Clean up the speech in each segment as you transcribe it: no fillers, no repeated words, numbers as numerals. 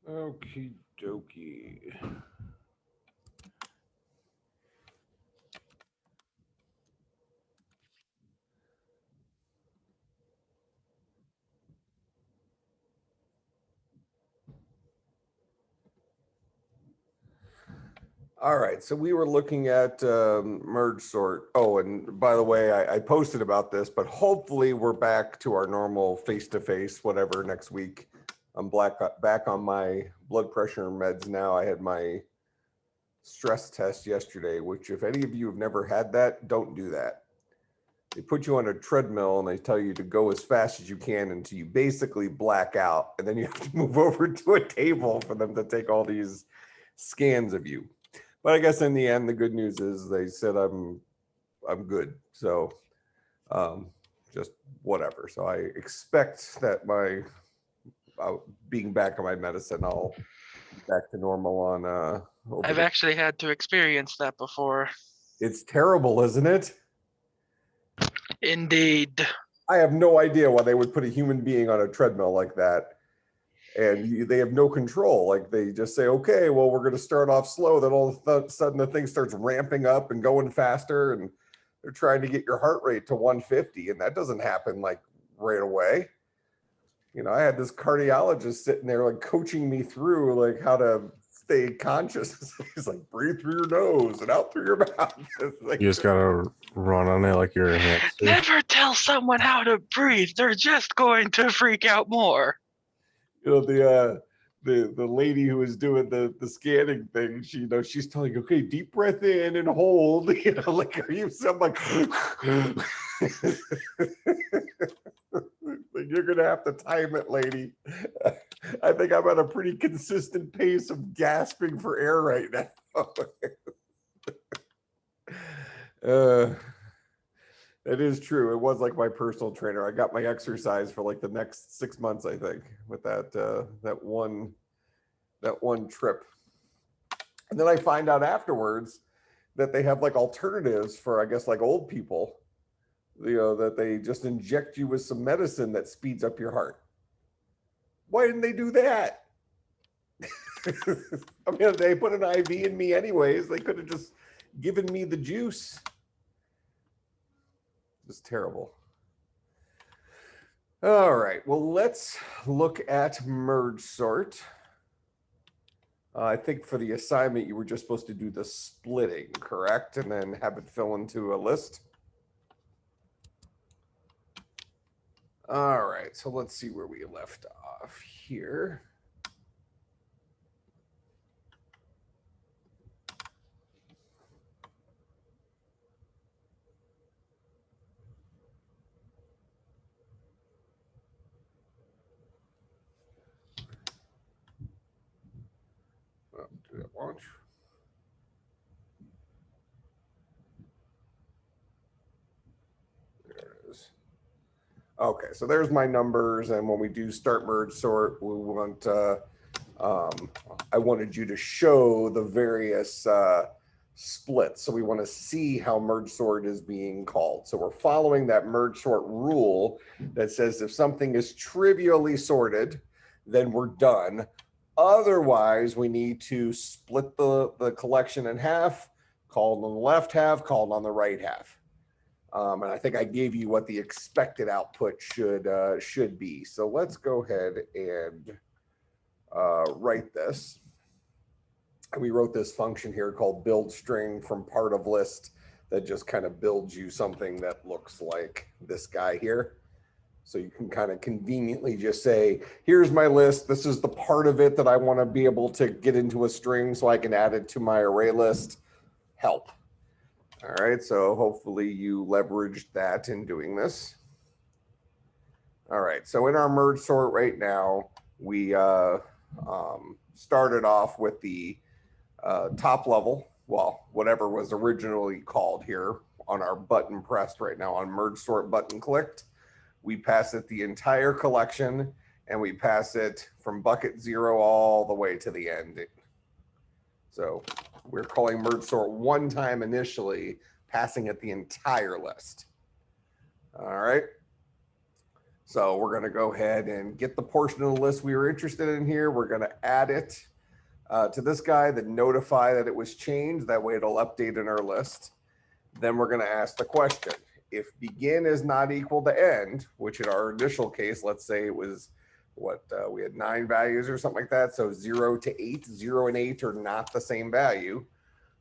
Okie dokie. All right, so we were looking at MergeSort. Oh, and by the way, I posted about this, but hopefully we're back to our normal face-to-face, whatever, next week. I'm back on my blood pressure meds now. I had my stress test yesterday, which if any of you have never had that, don't do that. They put you on a treadmill and they tell you to go as fast as you can until you basically black out. And then you have to move over to a table for them to take all these scans of you. But I guess in the end, the good news is they said I'm good. So just whatever. So I expect that my being back on my medicine, I'll be back to normal on. I've actually had to experience that before. It's terrible, isn't it? Indeed. I have no idea why they would put a human being on a treadmill like that. And they have no control. Like they just say, okay, well, we're going to start off slow. Then all of a sudden the thing starts ramping up and going faster. And they're trying to get your heart rate to 150. And that doesn't happen like right away. You know, I had this cardiologist sitting there like coaching me through like how to stay conscious. He's like, breathe through your nose and out through your mouth. Like, you just gotta run on it like you're a hamster. Never tell someone how to breathe. They're just going to freak out more. You know, the lady who was doing the scanning thing, she, you know, she's telling you, okay, deep breath in and hold. You know, like, are you? I'm like, like, you're gonna have to time it, lady. I think I'm at a pretty consistent pace of gasping for air right now. It is true. It was like my personal trainer. I got my exercise for like the next 6 months, I think, with that one trip. And then I find out afterwards that they have like alternatives for, I guess, like old people. You know, that they just inject you with some medicine that speeds up your heart. Why didn't they do that? I mean, they put an IV in me anyways. They could have just given me the juice. It's terrible. All right, well, let's look at MergeSort. I think for the assignment, you were just supposed to do the splitting, correct? And then have it fill into a list. All right, so let's see where we left off here. Do that launch. There it is. Okay, so there's my numbers, and when we do start MergeSort, we want I wanted you to show the various splits. So we want to see how MergeSort is being called. So we're following that MergeSort rule that says if something is trivially sorted, then we're done. Otherwise, we need to split the collection in half, called on the left half, called on the right half. And I think I gave you what the expected output should be. So let's go ahead and write this. And we wrote this function here called build string from part of list that just kind of builds you something that looks like this guy here. So you can kind of conveniently just say, here's my list. This is the part of it that I want to be able to get into a string so I can add it to my array list. Help. All right, so hopefully you leveraged that in doing this. All right, so in our MergeSort right now, we started off with the top level, well, whatever was originally called here on our button pressed right now on MergeSort button clicked. We pass it the entire collection, and we pass it from bucket 0 all the way to the end. So we're calling MergeSort one time initially, passing it the entire list. All right. So we're going to go ahead and get the portion of the list we were interested in here. We're going to add it to this guy, then notify that it was changed. That way it'll update in our list. Then we're going to ask the question. If begin is not equal to end, which in our initial case, let's say it was what we had 9 values or something like that. So 0 to 8, 0 and 8 are not the same value.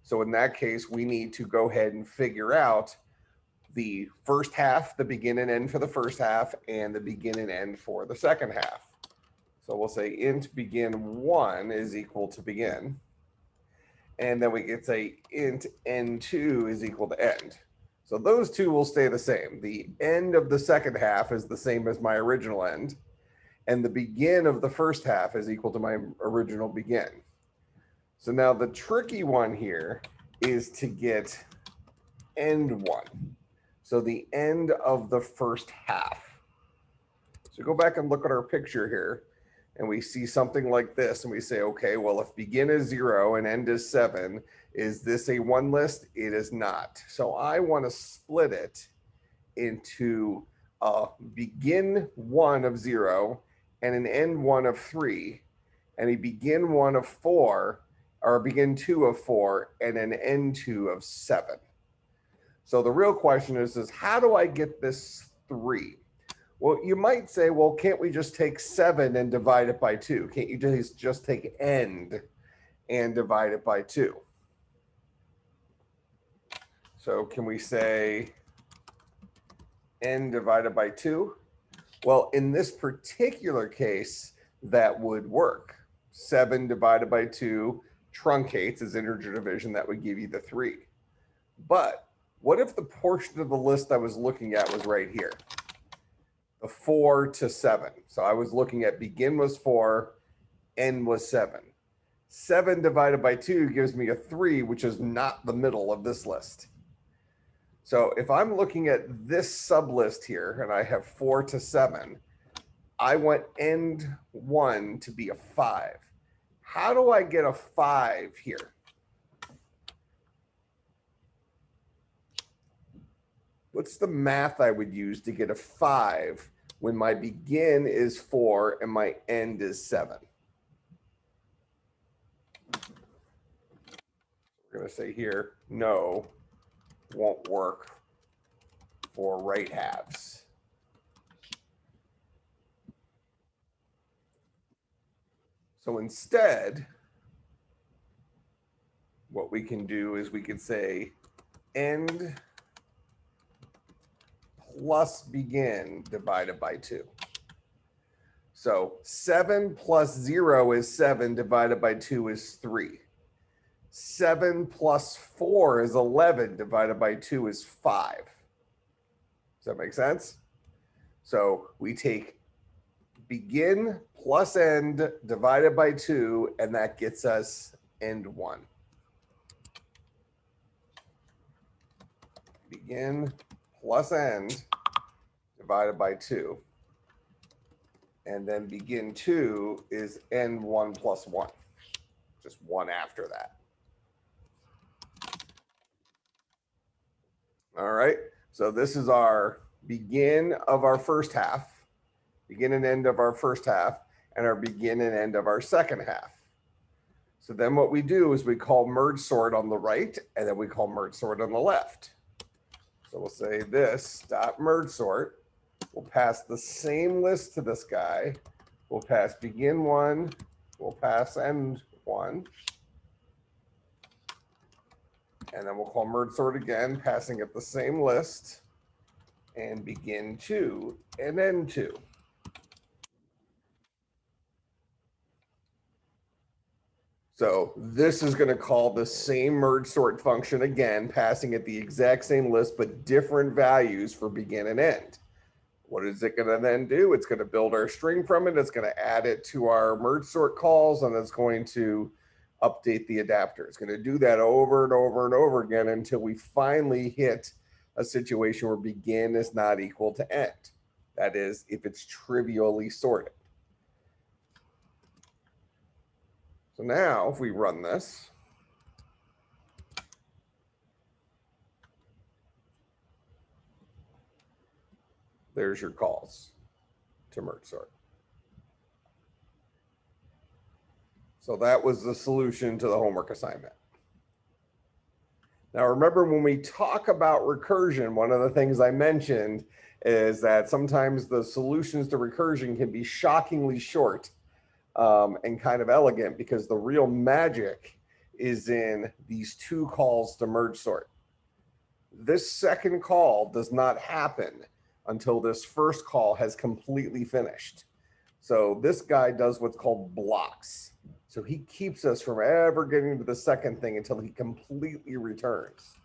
So in that case, we need to go ahead and figure out the first half, the begin and end for the first half, and the begin and end for the second half. So we'll say int begin 1 is equal to begin. And then we can say int end2 is equal to end. So those two will stay the same. The end of the second half is the same as my original end. And the begin of the first half is equal to my original begin. So now the tricky one here is to get end 1. So the end of the first half. So go back and look at our picture here, and we see something like this, and we say, okay, well, if begin is 0 and end is 7, is this a 1 list? It is not. So I want to split it into a begin 1 of 0 and an end 1 of 3, and a begin 1 of 4, or a begin 2 of 4, and an end 2 of 7. So the real question is how do I get this 3? Well, you might say, well, can't we just take 7 and divide it by 2? Can't you just take end and divide it by 2? So can we say end divided by 2? Well, in this particular case, that would work. 7 divided by 2 truncates as integer division. That would give you the 3. But what if the portion of the list I was looking at was right here? The 4 to 7. So I was looking at begin was 4, end was 7. 7 divided by 2 gives me a 3, which is not the middle of this list. So if I'm looking at this sub list here and I have 4 to 7, I want end 1 to be a 5. How do I get a 5 here? What's the math I would use to get a 5 when my begin is 4 and my end is 7? We're going to say here, no, won't work for right halves. So instead, what we can do is we could say end plus begin divided by 2. So 7 plus 0 is 7 divided by 2 is 3. 7 plus 4 is 11 divided by 2 is 5. Does that make sense? So we take begin plus end divided by 2, and that gets us end 1. Begin plus end divided by 2. And then begin 2 is end 1 plus 1. Just 1 after that. All right. So this is our begin of our first half, begin and end of our first half, and our begin and end of our second half. So then what we do is we call MergeSort on the right, and then we call MergeSort on the left. So we'll say this dot MergeSort. We'll pass the same list to this guy. We'll pass begin 1. We'll pass end 1. And then we'll call MergeSort again, passing it the same list, and begin 2 and end 2. So this is going to call the same MergeSort function again, passing it the exact same list, but different values for begin and end. What is it going to then do? It's going to build our string from it. It's going to add it to our MergeSort calls, and it's going to update the adapter. It's going to do that over and over and over again until we finally hit a situation where begin is not equal to end. That is, if it's trivially sorted. So now if we run this, there's your calls to merge sort. So that was the solution to the homework assignment. Now remember, when we talk about recursion, one of the things I mentioned is that sometimes the solutions to recursion can be shockingly short and kind of elegant, because the real magic is in these two calls to merge sort. This second call does not happen until this first call has completely finished. So this guy does what's called blocks. So he keeps us from ever getting to the second thing until he completely returns.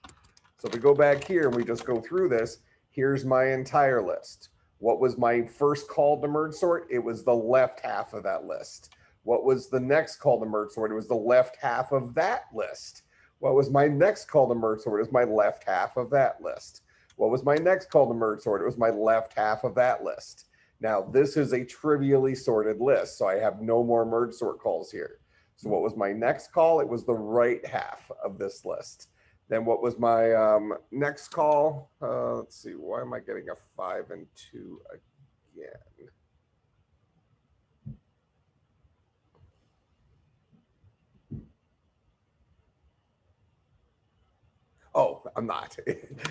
So if we go back here and we just go through this, here's my entire list. What was my first call to merge sort? It was the left half of that list. What was the next call to merge sort? It was the left half of that list. What was my next call to merge sort? It was my left half of that list. What was my next call to merge sort? It was my left half of that list. Now, this is a trivially sorted list, so I have no more merge sort calls here. So what was my next call? It was the right half of this list. Then what was my next call? Let's see, why am I getting a 5 and 2 again? Oh, I'm not.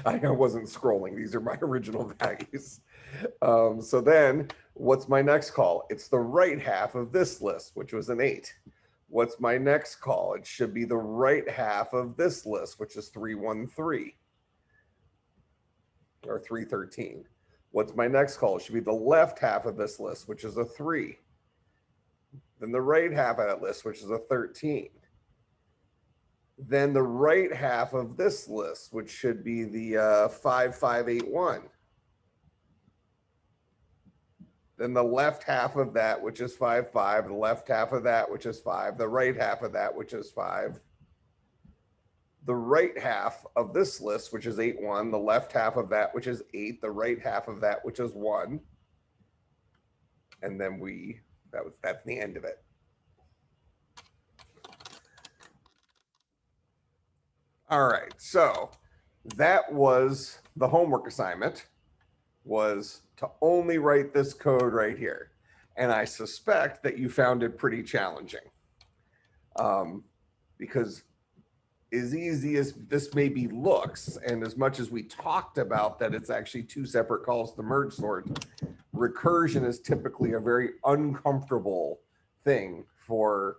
I wasn't scrolling. These are my original values. So then what's my next call? It's the right half of this list, which was an 8. What's my next call? It should be the right half of this list, which is 313 or 313. What's my next call? It should be the left half of this list, which is a 3. Then the right half of that list, which is a 13. Then the right half of this list, which should be the 5581. Then the left half of that, which is 5, the left half of that, which is 5, the right half of that, which is 5. The right half of this list, which is 8-1, the left half of that, which is 8, the right half of that, which is 1. And then that's the end of it. All right, so that was the homework assignment, was to only write this code right here. And I suspect that you found it pretty challenging, because as easy as this maybe looks, and as much as we talked about that it's actually two separate calls to merge sort, recursion is typically a very uncomfortable thing for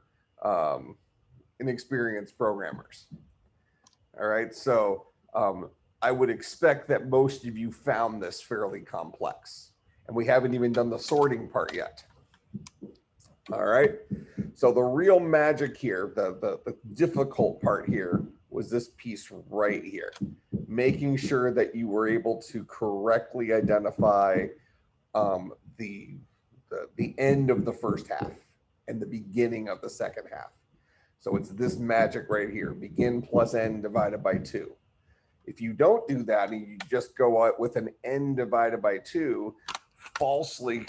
inexperienced programmers. All right, so I would expect that most of you found this fairly complex, and we haven't even done the sorting part yet. All right, so the real magic here, the difficult part here, was this piece right here, making sure that you were able to correctly identify the end of the first half and the beginning of the second half. So it's this magic right here, begin plus end divided by 2. If you don't do that and you just go out with an n divided by 2, falsely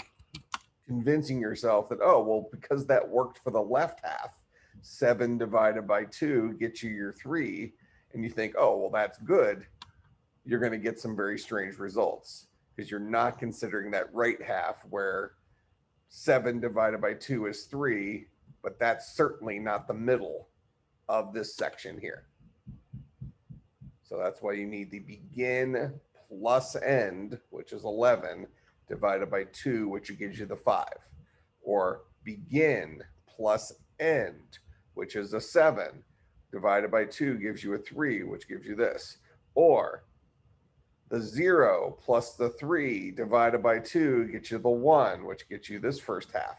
convincing yourself that, oh, well, because that worked for the left half, 7 divided by 2 gets you your 3, and you think, oh, well, that's good, you're going to get some very strange results, because you're not considering that right half where 7 divided by 2 is 3, but that's certainly not the middle of this section here. So that's why you need the begin plus end, which is 11, divided by 2, which gives you the 5. Or begin plus end, which is a 7, divided by 2 gives you a 3, which gives you this. Or the 0 plus the 3 divided by 2 gets you the 1, which gets you this first half.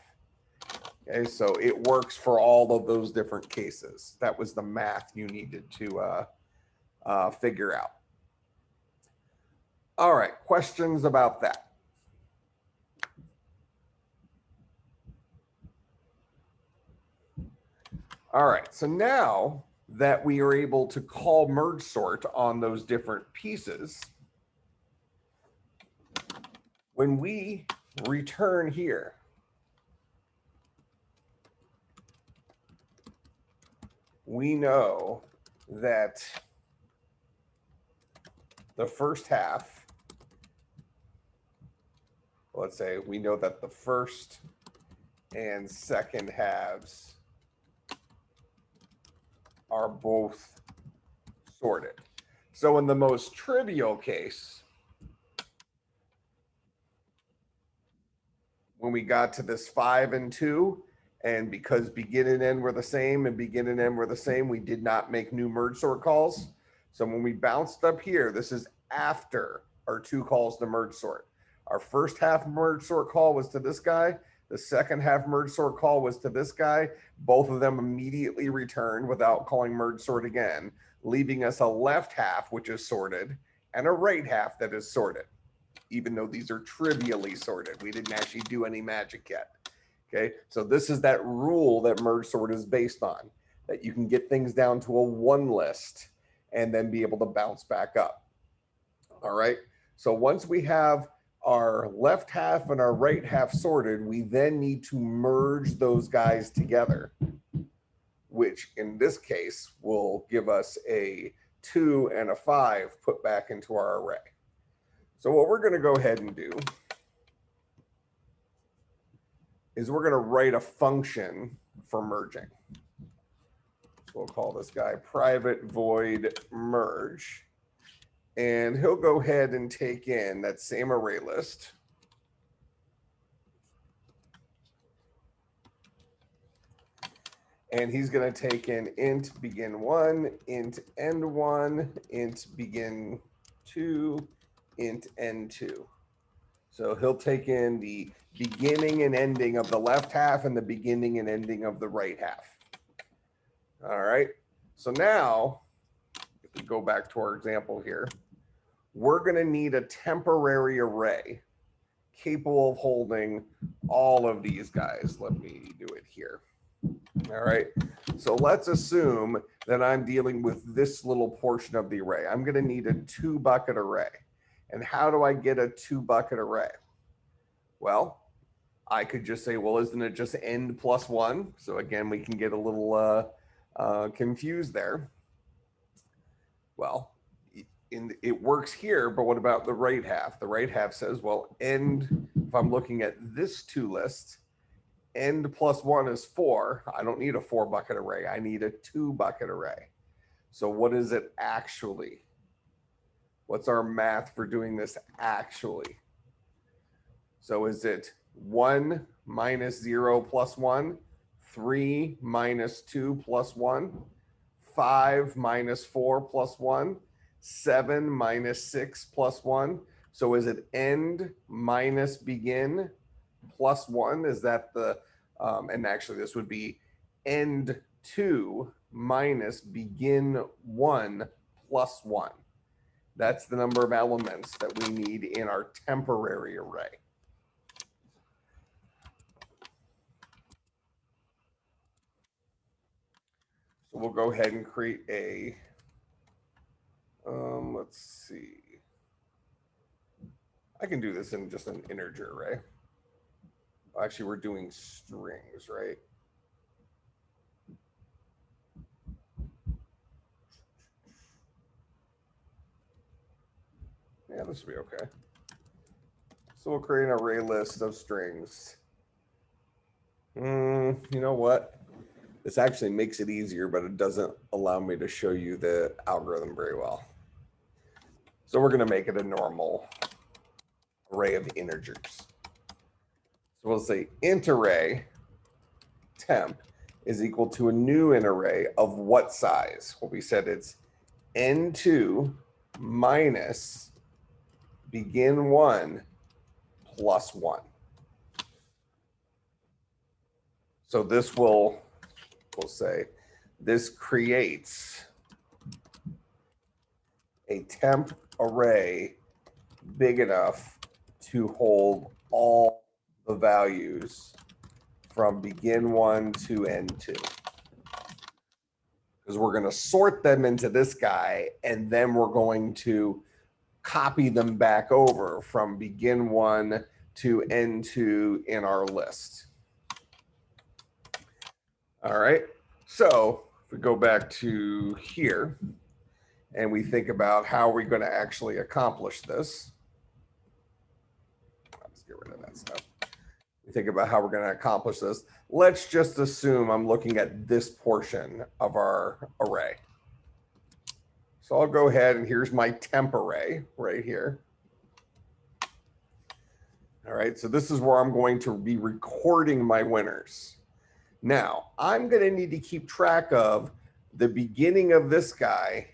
Okay, so it works for all of those different cases. That was the math you needed to figure out. All right, questions about that? All right, so now that we are able to call merge sort on those different pieces, when we return here, we know that the first half let's say we know that the first and second halves are both sorted. So in the most trivial case, when we got to this 5 and 2, and because begin and end were the same and begin and end were the same, we did not make new merge sort calls. So when we bounced up here, this is after our 2 calls to merge sort. Our first half merge sort call was to this guy. The second half merge sort call was to this guy. Both of them immediately returned without calling merge sort again, leaving us a left half, which is sorted, and a right half that is sorted, even though these are trivially sorted. We didn't actually do any magic yet. Okay, so this is that rule that merge sort is based on, that you can get things down to a 1 list and then be able to bounce back up. All right, so once we have our left half and our right half sorted, we then need to merge those guys together, which in this case will give us a 2 and a 5 put back into our array. So what we're going to go ahead and do is we're going to write a function for merging. So we'll call this guy private void merge. And he'll go ahead and take in that same array list. And he's going to take in int begin 1, int end 1, int begin 2, int end 2. So he'll take in the beginning and ending of the left half and the beginning and ending of the right half. All right. So now, if we go back to our example here, we're going to need a temporary array capable of holding all of these guys. Let me do it here. All right. So let's assume that I'm dealing with this little portion of the array. I'm going to need a 2-bucket array. And how do I get a 2-bucket array? Well, I could just say, well, isn't it just end plus 1? So again, we can get a little confused there. Well, it works here, but what about the right half? The right half says, well, end, if I'm looking at this 2 list, end plus 1 is 4. I don't need a 4-bucket array. I need a 2-bucket array. So what is it actually? What's our math for doing this actually? So is it 1 minus 0 plus 1, 3 minus 2 plus 1, 5 minus 4 plus 1, 7 minus 6 plus 1? So is it end minus begin plus 1? Is that the, and actually this would be end 2 minus begin 1 plus 1. That's the number of elements that we need in our temporary array. So we'll go ahead and create a, let's see. I can do this in just an integer array. Actually, we're doing strings, right? Yeah, this will be okay. So we'll create an array list of strings. You know what? This actually makes it easier, but it doesn't allow me to show you the algorithm very well. So we're going to make it a normal array of integers. So we'll say int array temp is equal to a new int array of what size? Well, we said it's n2 minus begin 1 plus 1. So this will, we'll say, this creates a temp array big enough to hold all the values from begin 1 to end 2. Because we're going to sort them into this guy, and then we're going to copy them back over from begin 1 to end 2 in our list. All right, so if we go back to here and we think about how we're going to actually accomplish this. Let's get rid of that stuff. Think about how we're going to accomplish this. Let's just assume I'm looking at this portion of our array. So I'll go ahead and here's my temp array right here. All right, so this is where I'm going to be recording my winners. Now, I'm going to need to keep track of the beginning of this guy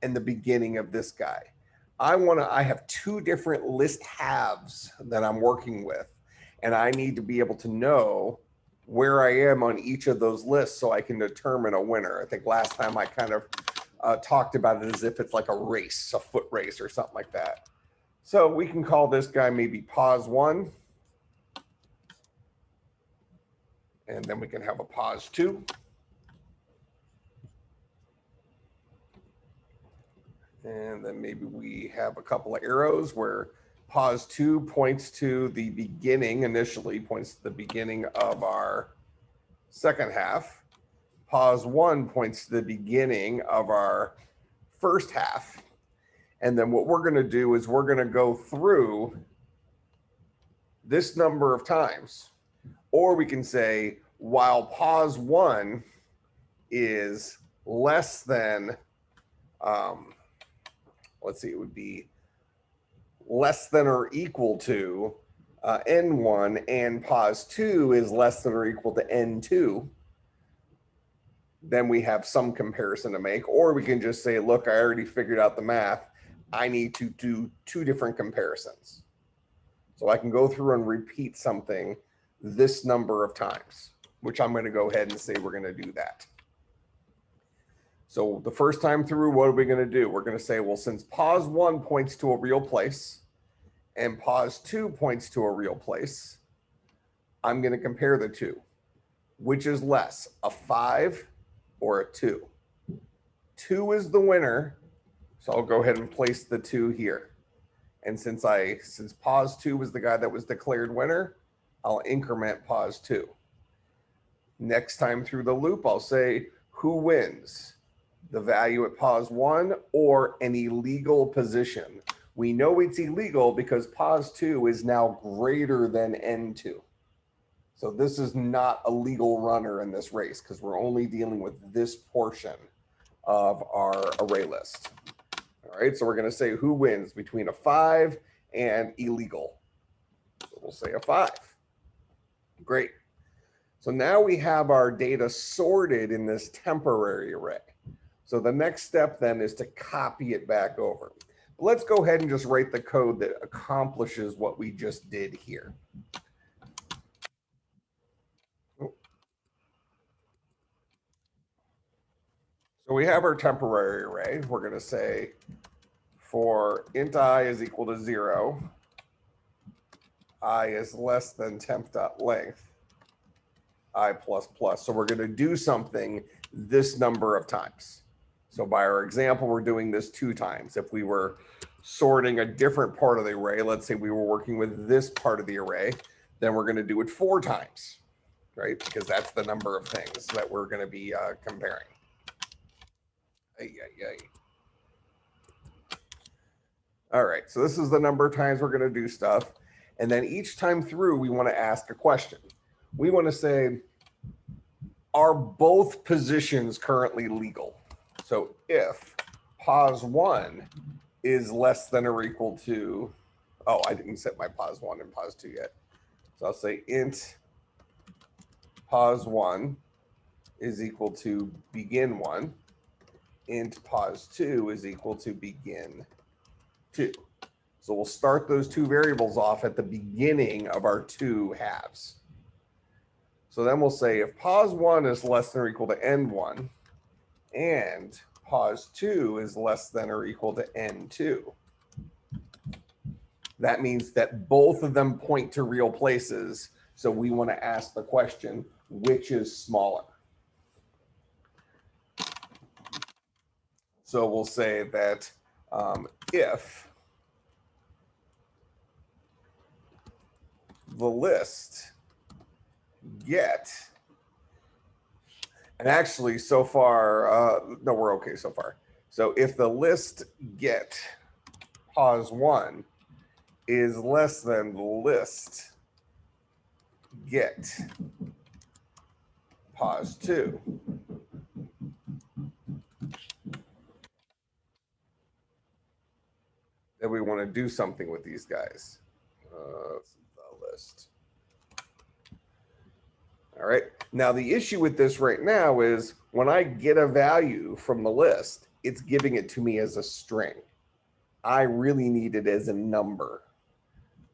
and the beginning of this guy. I have two different list halves that I'm working with, and I need to be able to know where I am on each of those lists so I can determine a winner. I think last time I kind of talked about it as if it's like a race, a foot race or something like that. So we can call this guy maybe pause 1. And then we can have a pause 2. And then maybe we have a couple of arrows where pause 2 points to the beginning, initially points to the beginning of our second half. Pause 1 points to the beginning of our first half. And then what we're going to do is we're going to go through this number of times. Or we can say, while pause 1 is less than, let's see, it would be less than or equal to N1, and pause 2 is less than or equal to N2, then we have some comparison to make. Or we can just say, look, I already figured out the math. I need to do two different comparisons. So I can go through and repeat something this number of times, which I'm going to go ahead and say we're going to do that. So the first time through, what are we going to do? We're going to say, well, since pause 1 points to a real place and pause 2 points to a real place, I'm going to compare the two. Which is less, a 5 or a 2? 2 is the winner, so I'll go ahead and place the 2 here. And since pause 2 was the guy that was declared winner, I'll increment pause 2. Next time through the loop, I'll say, who wins? The value at pause 1 or an illegal position? We know it's illegal because pause 2 is now greater than N2. So this is not a legal runner in this race because we're only dealing with this portion of our array list. All right, so we're going to say who wins between a 5 and illegal. So we'll say a 5. Great. So now we have our data sorted in this temporary array. So the next step then is to copy it back over. Let's go ahead and just write the code that accomplishes what we just did here. So we have our temporary array. We're going to say for int I is equal to 0, I is less than temp.length, I plus plus. So we're going to do something this number of times. So by our example, we're doing this 2 times. If we were sorting a different part of the array, let's say we were working with this part of the array, then we're going to do it 4 times, right? Because that's the number of things that we're going to be comparing. All right, so this is the number of times we're going to do stuff. And then each time through, we want to ask a question. We want to say, are both positions currently legal? So if pause 1 is less than or equal to, oh, I didn't set my pause 1 and pause 2 yet. So I'll say int pause 1 is equal to begin 1. Int pause 2 is equal to begin 2. So we'll start those 2 variables off at the beginning of our 2 halves. So then we'll say if pause 1 is less than or equal to N1 and pause 2 is less than or equal to N2, that means that both of them point to real places. So we want to ask the question, which is smaller? So we'll say that if the list get, and actually so far, no, we're okay so far. So if the list get pause 1 is less than list get pos 2. Then we want to do something with these guys. The list. All right. Now, the issue with this right now is when I get a value from the list, it's giving it to me as a string. I really need it as a number.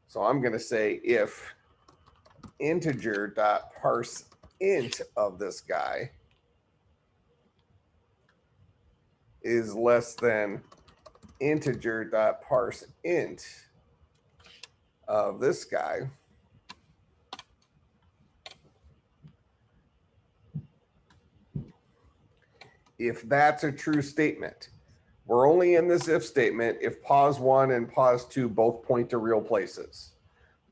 So I'm going to say if integer dot parse int of this guy is less than integer dot parse int of this guy, if that's a true statement, we're only in this if statement if pos 1 and pos 2 both point to real places.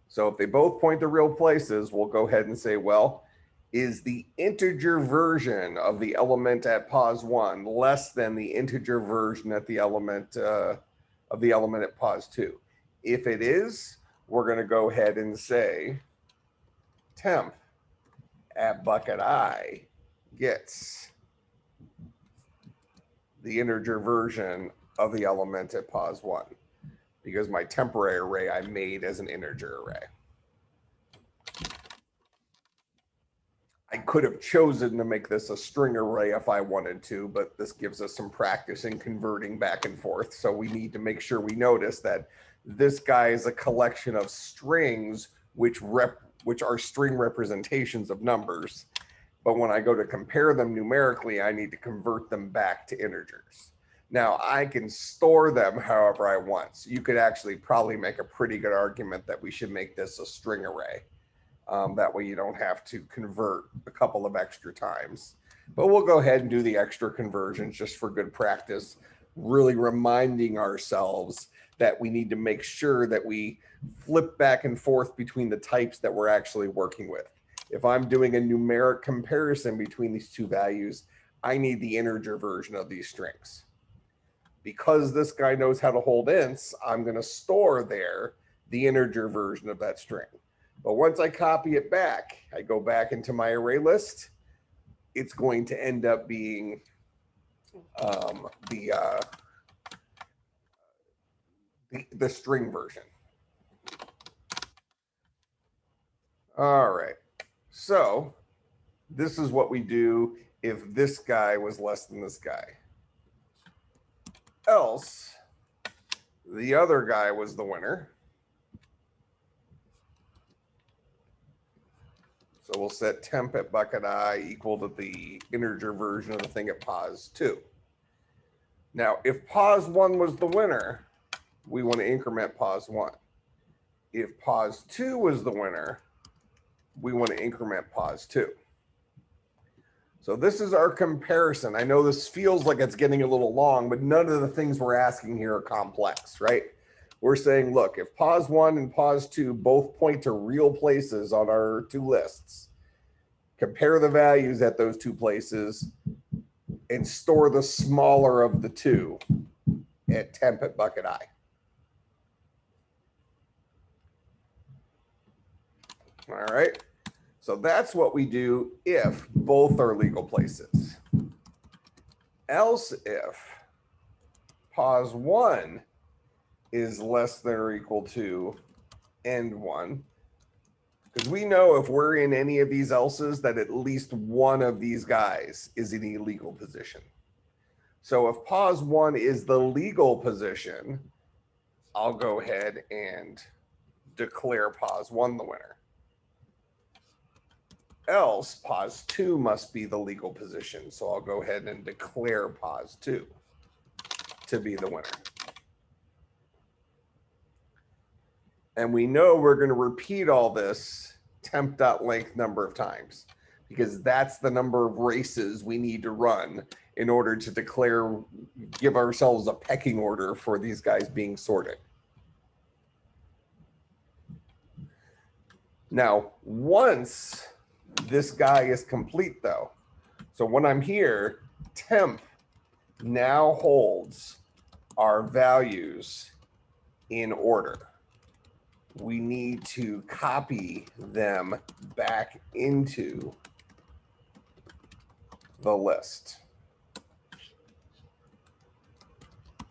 So if they both point to real places, we'll go ahead and say, well, is the integer version of the element at pos 1 less than the integer version at the element of the element at pos 2? If it is, we're going to go ahead and say temp at bucket I gets the integer version of the element at pos 1, because my temporary array I made as an integer array. I could have chosen to make this a string array if I wanted to, but this gives us some practice in converting back and forth. So we need to make sure we notice that this guy is a collection of strings which are string representations of numbers. But when I go to compare them numerically, I need to convert them back to integers. Now, I can store them however I want. So you could actually probably make a pretty good argument that we should make this a string array. That way you don't have to convert a couple of extra times. But we'll go ahead and do the extra conversions just for good practice, really reminding ourselves that we need to make sure that we flip back and forth between the types that we're actually working with. If I'm doing a numeric comparison between these two values, I need the integer version of these strings. Because this guy knows how to hold ints, I'm going to store there the integer version of that string. But once I copy it back, I go back into my array list, it's going to end up being the string version. All right. So this is what we do if this guy was less than this guy. Else, the other guy was the winner. So we'll set temp at bucket I equal to the integer version of the thing at pos 2. Now, if pos 1 was the winner, we want to increment pos 1. If pos 2 was the winner, we want to increment pos 2. So this is our comparison. I know this feels like it's getting a little long, but none of the things we're asking here are complex, right? We're saying, look, if pos 1 and pos 2 both point to real places on our two lists, compare the values at those two places and store the smaller of the two at temp at bucket I. All right. So that's what we do if both are legal places. Else if pos 1 is less than or equal to end 1, because we know if we're in any of these else's that at least one of these guys is in a legal position. So if pos 1 is the legal position, I'll go ahead and declare pos 1 the winner. Else pos 2 must be the legal position. So I'll go ahead and declare pos 2 to be the winner. And we know we're going to repeat all this temp.length number of times, because that's the number of races we need to run in order to declare, give ourselves a pecking order for these guys being sorted. Now, once this guy is complete though, so when I'm here, temp now holds our values in order. we need to copy them back into the list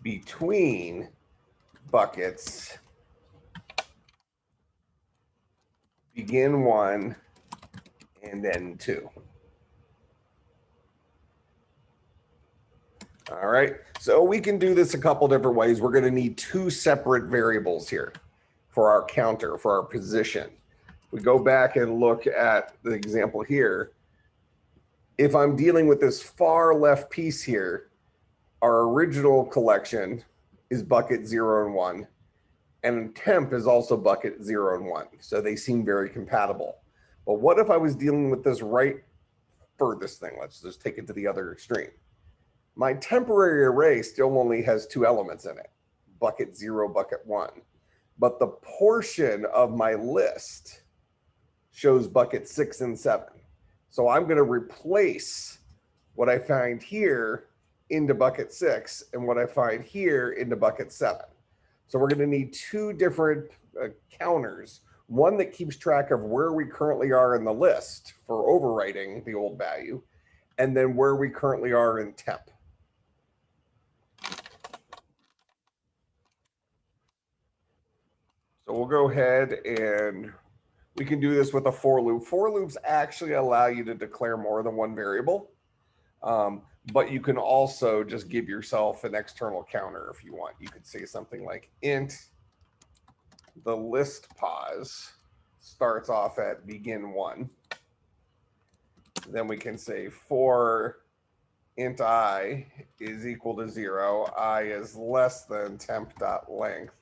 between buckets begin 1 and end 2. All right, so we can do this a couple different ways. We're going to need 2 separate variables here for our counter, for our position. We go back and look at the example here. If I'm dealing with this far left piece here, our original collection is bucket 0 and 1, and temp is also bucket 0 and 1. So they seem very compatible. But what if I was dealing with this right furthest thing? Let's just take it to the other extreme. My temporary array still only has 2 elements in it, bucket 0, bucket 1. But the portion of my list shows bucket 6 and 7. So I'm going to replace what I find here into bucket 6 and what I find here into bucket 7. So we're going to need 2 different counters. One that keeps track of where we currently are in the list for overwriting the old value, and then where we currently are in temp. So we'll go ahead and we can do this with a for loop. For loops actually allow you to declare more than one variable, but you can also just give yourself an external counter if you want. You could say something like int the list pause starts off at begin 1. Then we can say for int I is equal to 0, I is less than temp.length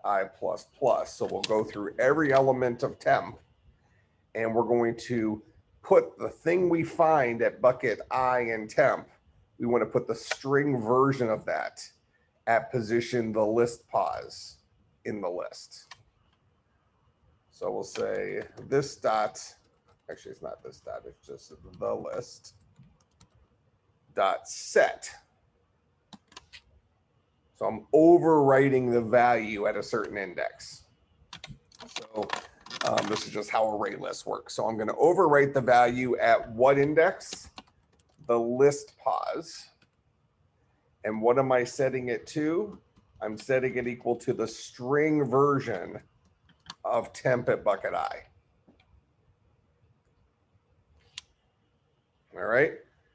I plus plus. So we'll go through every element of temp, and we're going to put the thing we find at bucket I in temp. We want to put the string version of that at position the list pause in the list. So we'll say this dot, actually it's not this dot, it's just the list dot set. So I'm overwriting the value at a certain index. So this is just how array lists work. So I'm going to overwrite the value at what index? The list pause. And what am I setting it to? I'm setting it equal to the string version of temp at bucket I. All right.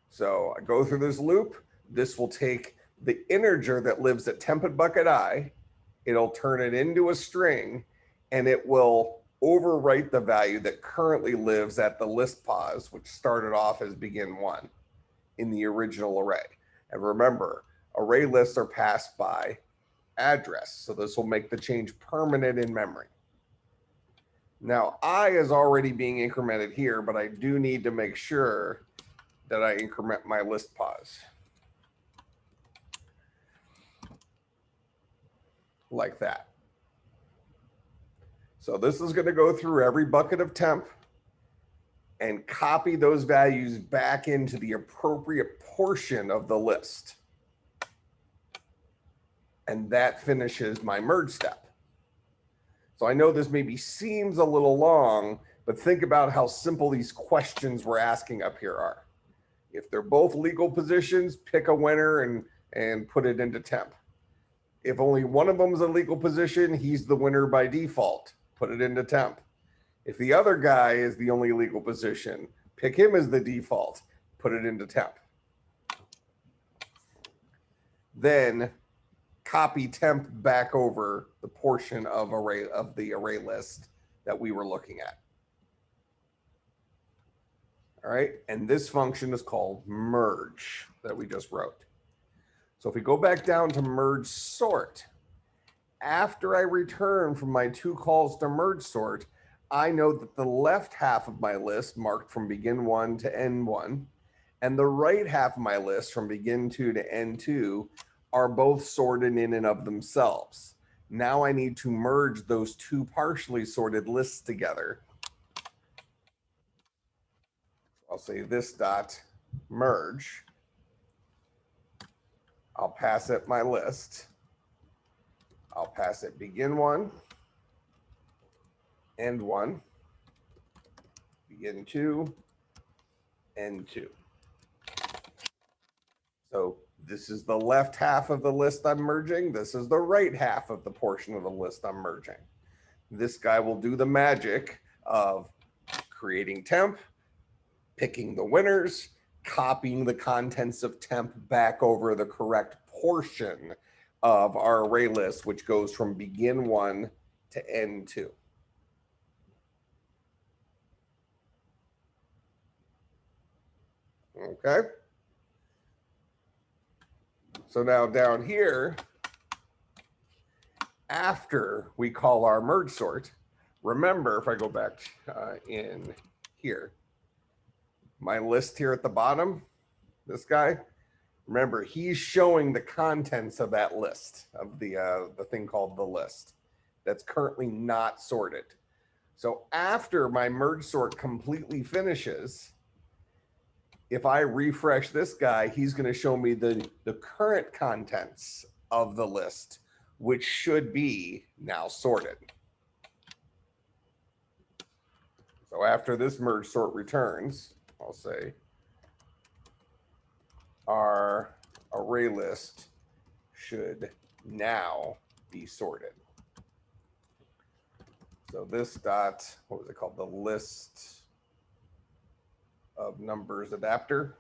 So I go through this loop. This will take the integer that lives at temp at bucket I, it'll turn it into a string, and it will overwrite the value that currently lives at the list pause, which started off as begin 1 in the original array. And remember, array lists are passed by address, so this will make the change permanent in memory. Now, I is already being incremented here, but I do need to make sure that I increment my list pause. Like that. So this is going to go through every bucket of temp and copy those values back into the appropriate portion of the list. And that finishes my merge step. So I know this maybe seems a little long, but think about how simple these questions we're asking up here are. If they're both legal positions, pick a winner and put it into temp. If only one of them is a legal position, he's the winner by default. Put it into temp. If the other guy is the only legal position, pick him as the default. Put it into temp. Then copy temp back over the portion of the array list that we were looking at. All right, and this function is called merge that we just wrote. So if we go back down to MergeSort, after I return from my 2 calls to MergeSort, I know that the left half of my list marked from begin 1 to end 1, and the right half of my list from begin 2 to end 2 are both sorted in and of themselves. Now I need to merge those 2 partially sorted lists together. I'll say this dot merge. I'll pass it my list. I'll pass it begin 1 end 1, begin 2, end 2. So this is the left half of the list I'm merging. This is the right half of the portion of the list I'm merging. This guy will do the magic of creating temp, picking the winners, copying the contents of temp back over the correct portion of our array list, which goes from begin 1 to end 2. Okay. So now down here, after we call our merge sort, remember, if I go back in here, my list here at the bottom, this guy, remember, he's showing the contents of that list, of the thing called the list that's currently not sorted. So after my merge sort completely finishes, if I refresh this guy, he's going to show me the current contents of the list, which should be now sorted. So after this merge sort returns, I'll say our array list should now be sorted. So this dot, what was it called? The list of numbers adapter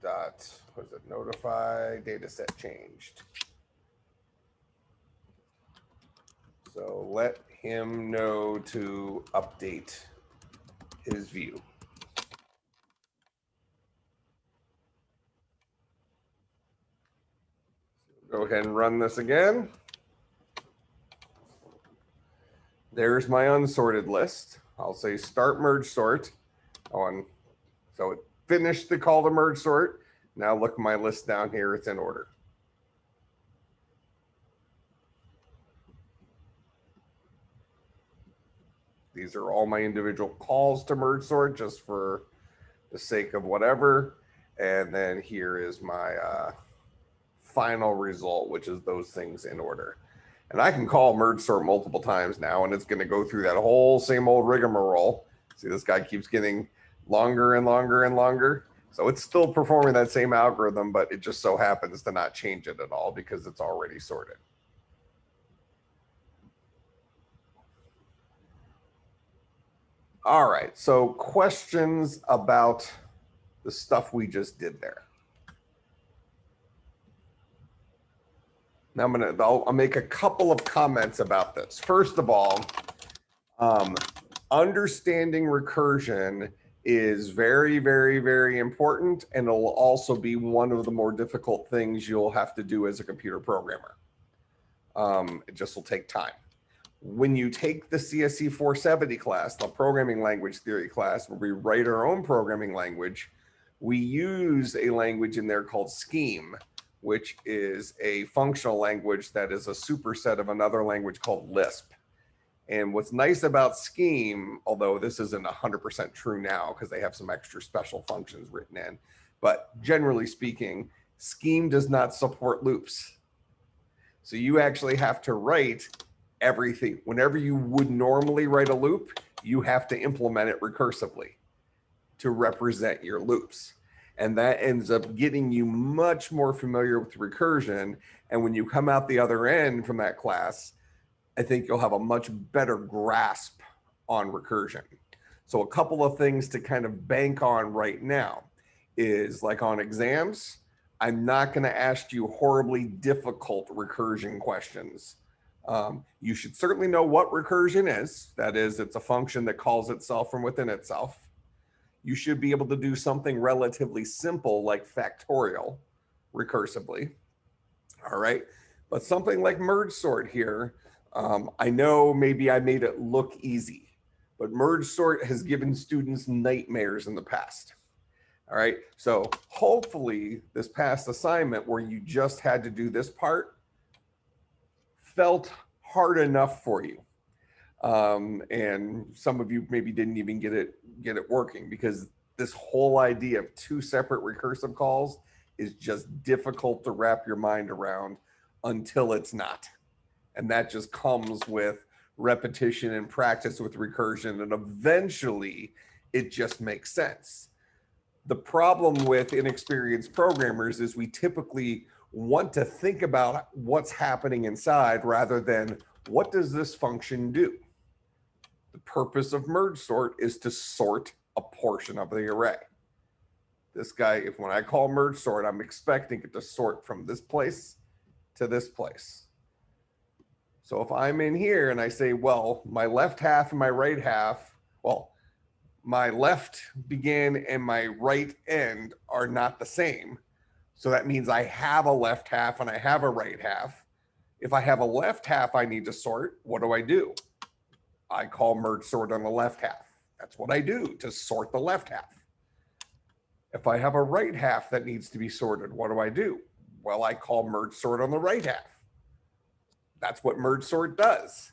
dot, what is it? Notify data set changed. So let him know to update his view. Go ahead and run this again. There's my unsorted list. I'll say start merge sort on. So it finished the call to merge sort. Now look at my list down here. It's in order. These are all my individual calls to merge sort just for the sake of whatever. And then here is my final result, which is those things in order. And I can call merge sort multiple times now, and it's going to go through that whole same old rigmarole. See, this guy keeps getting longer and longer and longer. So it's still performing that same algorithm, but it just so happens to not change it at all because it's already sorted. All right, so questions about the stuff we just did there. Now I'll make a couple of comments about this. First of all, understanding recursion is very, very, very important, and it'll also be one of the more difficult things you'll have to do as a computer programmer. It just will take time. When you take the CSC250 class, the programming language theory class, where we write our own programming language, we use a language in there called Scheme, which is a functional language that is a superset of another language called Lisp. And what's nice about Scheme, although this isn't 100% true now because they have some extra special functions written in, but generally speaking, Scheme does not support loops. So you actually have to write everything. Whenever you would normally write a loop, you have to implement it recursively to represent your loops. And that ends up getting you much more familiar with recursion. And when you come out the other end from that class, I think you'll have a much better grasp on recursion. So a couple of things to kind of bank on right now is, like on exams, I'm not going to ask you horribly difficult recursion questions. You should certainly know what recursion is. That is, it's a function that calls itself from within itself. You should be able to do something relatively simple like factorial recursively. All right. But something like MergeSort here, I know maybe I made it look easy, but MergeSort has given students nightmares in the past. All right. So hopefully this past assignment where you just had to do this part felt hard enough for you. And some of you maybe didn't even get it working, because this whole idea of two separate recursive calls is just difficult to wrap your mind around until it's not. And that just comes with repetition and practice with recursion, and eventually it just makes sense. The problem with inexperienced programmers is we typically want to think about what's happening inside rather than what does this function do? The purpose of MergeSort is to sort a portion of the array. This guy, when I call MergeSort, I'm expecting it to sort from this place to this place. So if I'm in here and I say, well, my left half and my right half, well, my left begin and my right end are not the same. So that means I have a left half and I have a right half. If I have a left half I need to sort, what do? I call MergeSort on the left half. That's what I do to sort the left half. If I have a right half that needs to be sorted, what do? Well, I call MergeSort on the right half. That's what MergeSort does.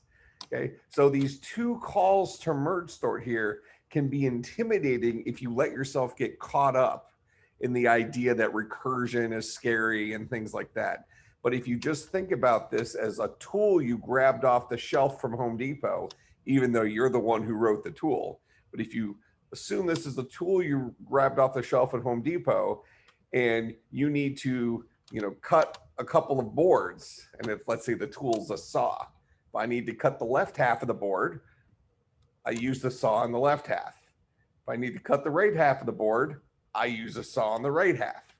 Okay, so these two calls to MergeSort here can be intimidating if you let yourself get caught up in the idea that recursion is scary and things like that. But if you just think about this as a tool you grabbed off the shelf from Home Depot, even though you're the one who wrote the tool, but if you assume this is a tool you grabbed off the shelf at Home Depot and you need to, cut a couple of boards, and if let's say the tool's a saw, if I need to cut the left half of the board, I use the saw on the left half. If I need to cut the right half of the board, I use a saw on the right half.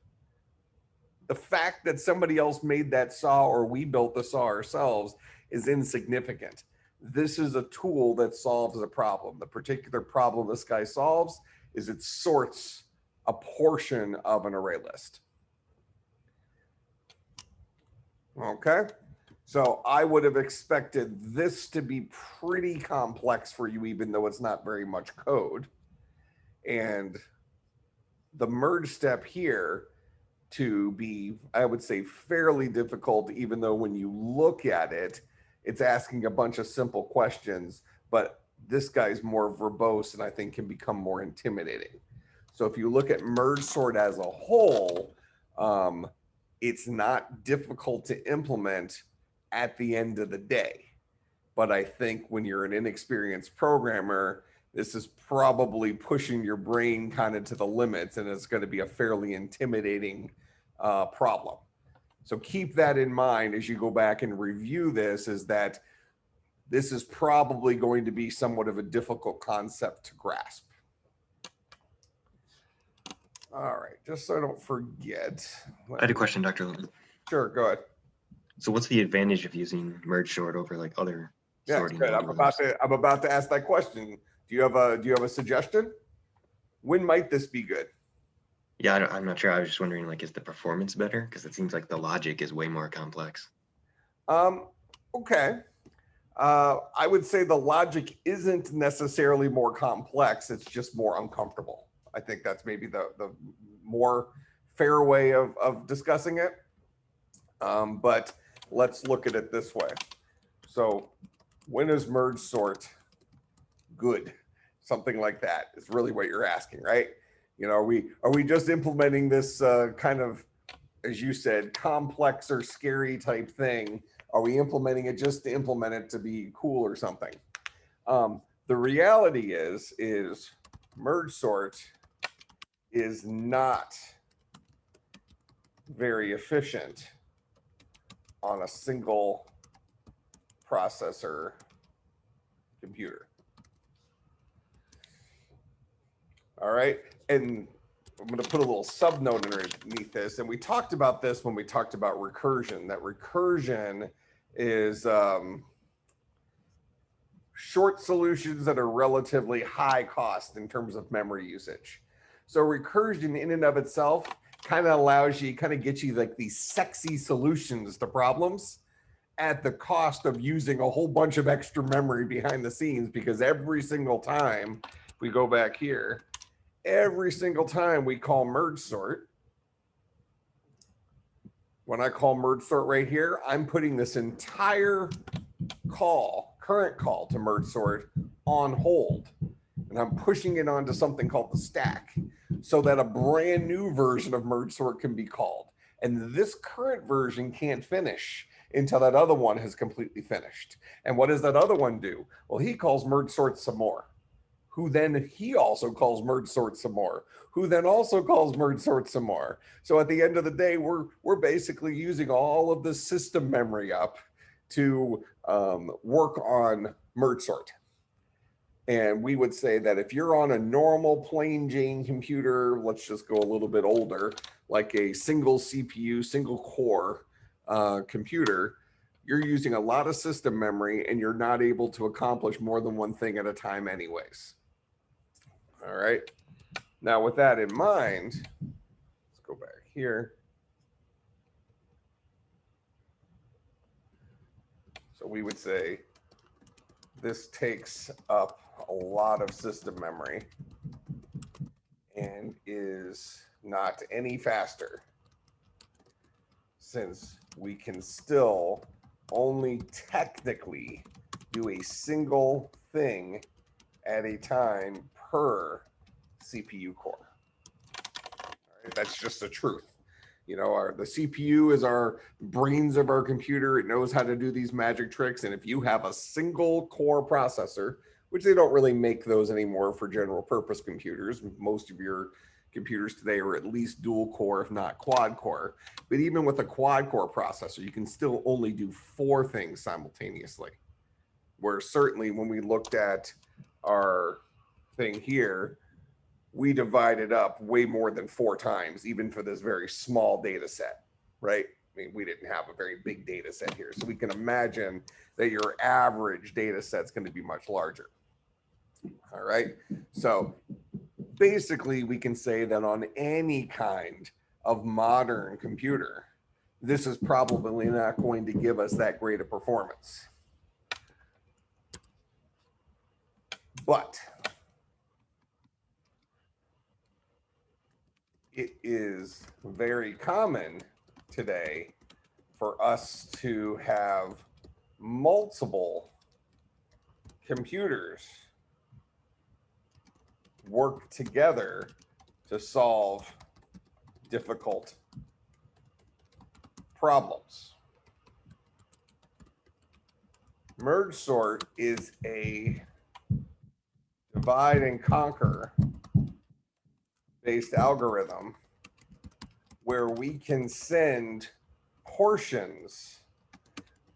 The fact that somebody else made that saw or we built the saw ourselves is insignificant. This is a tool that solves a problem. The particular problem this guy solves is it sorts a portion of an array list. Okay, so I would have expected this to be pretty complex for you, even though it's not very much code. And the merge step here to be, I would say, fairly difficult, even though when you look at it, it's asking a bunch of simple questions, but this guy's more verbose and I think can become more intimidating. So if you look at MergeSort as a whole, it's not difficult to implement at the end of the day. But I think when you're an inexperienced programmer, this is probably pushing your brain kind of to the limits, and it's going to be a fairly intimidating problem. So keep that in mind as you go back and review this, is that this is probably going to be somewhat of a difficult concept to grasp. All right, just so I don't forget. I had a question, Dr. Lewin. Sure, go ahead. So what's the advantage of using MergeSort over like other sorting? Good. I'm about to ask that question. Do you have a suggestion? When might this be good? Yeah, I'm not sure. I was just wondering, like, is the performance better? Because it seems like the logic is way more complex. Okay. I would say the logic isn't necessarily more complex. It's just more uncomfortable. I think that's maybe the more fair way of discussing it. But let's look at it this way. So when is MergeSort good? Something like that is really what you're asking, right? Are we just implementing this kind of, as you said, complex or scary type thing? Are we implementing it just to implement it to be cool or something? The reality is MergeSort is not very efficient on a single processor computer. All right, and I'm going to put a little subnote underneath this, and we talked about this when we talked about recursion, that recursion is short solutions that are relatively high cost in terms of memory usage. So recursion in and of itself kind of allows you, kind of gets you like these sexy solutions to problems at the cost of using a whole bunch of extra memory behind the scenes, because every single time, if we go back here, every single time we call MergeSort, when I call MergeSort right here, I'm putting this entire current call to MergeSort on hold. And I'm pushing it onto something called the stack so that a brand new version of MergeSort can be called. And this current version can't finish until that other one has completely finished. And what does that other one do? Well, he calls MergeSort some more, who then he also calls MergeSort some more, who then also calls MergeSort some more. So at the end of the day, we're basically using all of the system memory up to work on MergeSort. And we would say that if you're on a normal plain Jane computer, let's just go a little bit older, like a single CPU, single core computer, you're using a lot of system memory and you're not able to accomplish more than one thing at a time anyways. All right. Now with that in mind, let's go back here. So we would say this takes up a lot of system memory and is not any faster, since we can still only technically do a single thing at a time per CPU core. All right, that's just the truth. You know, the CPU is our brains of our computer. It knows how to do these magic tricks. And if you have a single core processor, which they don't really make those anymore for general purpose computers, most of your computers today are at least dual core, if not quad core. But even with a quad core processor, you can still only do 4 things simultaneously. Where certainly when we looked at our thing here, we divided up way more than 4 times, even for this very small data set, right? I mean, we didn't have a very big data set here. So we can imagine that your average data set is going to be much larger. All right. So basically, we can say that on any kind of modern computer, this is probably not going to give us that great a performance. But it is very common today for us to have multiple computers work together to solve difficult problems. MergeSort is a divide and conquer based algorithm where we can send portions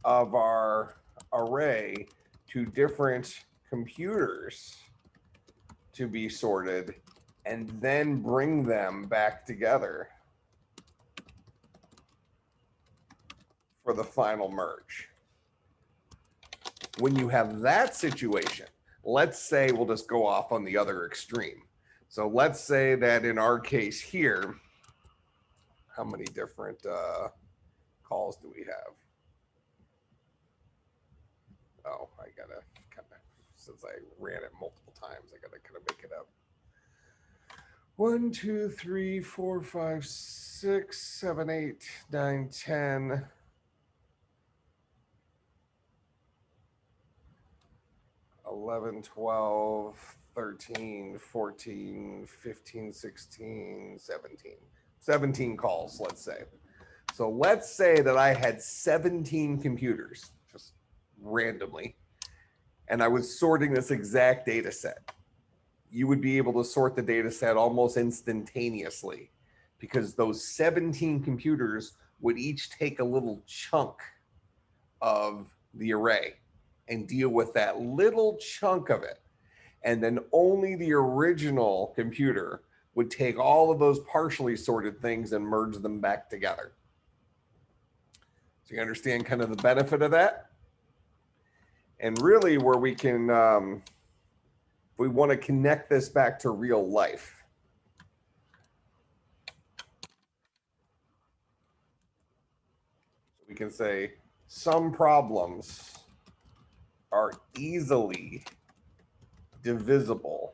of our array to different computers to be sorted and then bring them back together for the final merge. When you have that situation, let's say we'll just go off on the other extreme. So let's say that in our case here, how many different calls do we have? Oh, I gotta kind of, since I ran it multiple times, I gotta kind of make it up. 1, 2, 3, 4, 5, 6, 7, 8, 9, 10. 11, 12, 13, 14, 15, 16, 17. 17 calls, let's say. So let's say that I had 17 computers, just randomly, and I was sorting this exact data set. You would be able to sort the data set almost instantaneously because those 17 computers would each take a little chunk of the array and deal with that little chunk of it. And then only the original computer would take all of those partially sorted things and merge them back together. So you understand kind of the benefit of that? And really where we can, if we want to connect this back to real life, we can say some problems are easily divisible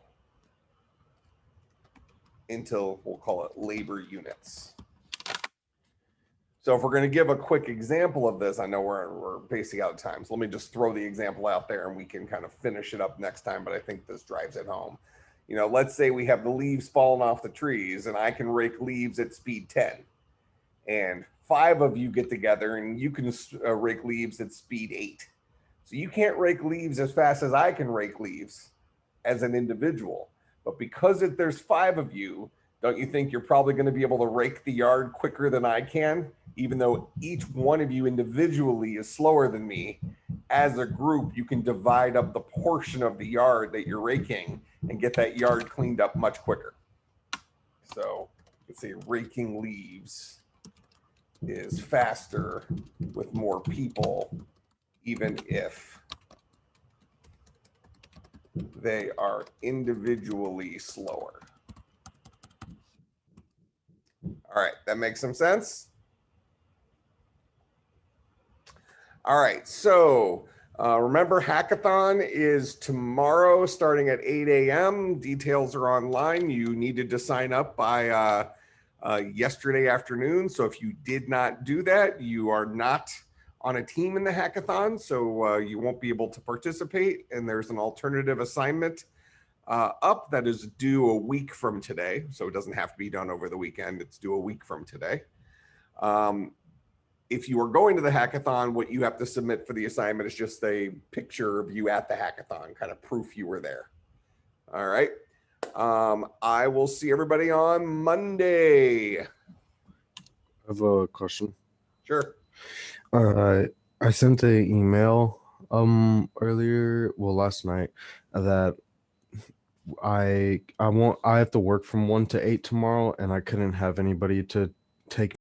into, we'll call it labor units. So if we're going to give a quick example of this, I know we're basically out of time. So let me just throw the example out there and we can kind of finish it up next time. But I think this drives it home. You know, let's say we have the leaves falling off the trees and I can rake leaves at speed 10. And 5 of you get together and you can rake leaves at speed 8. So you can't rake leaves as fast as I can rake leaves as an individual. But because there's 5 of you, don't you think you're probably going to be able to rake the yard quicker than I can? Even though each one of you individually is slower than me, as a group, you can divide up the portion of the yard that you're raking and get that yard cleaned up much quicker. So let's say raking leaves is faster with more people, even if they are individually slower. All right, that makes some sense. All right, so remember, hackathon is tomorrow starting at 8 a.m. Details are online. You needed to sign up by yesterday afternoon. So if you did not do that, you are not on a team in the hackathon, so you won't be able to participate. And there's an alternative assignment up that is due a week from today. So it doesn't have to be done over the weekend. It's due a week from today. If you are going to the hackathon, what you have to submit for the assignment is just a picture of you at the hackathon, kind of proof you were there. All right. I will see everybody on Monday. I have a question. Sure. I sent an email earlier, well, last night, that I have to work from 1 to 8 tomorrow, and I couldn't have anybody to take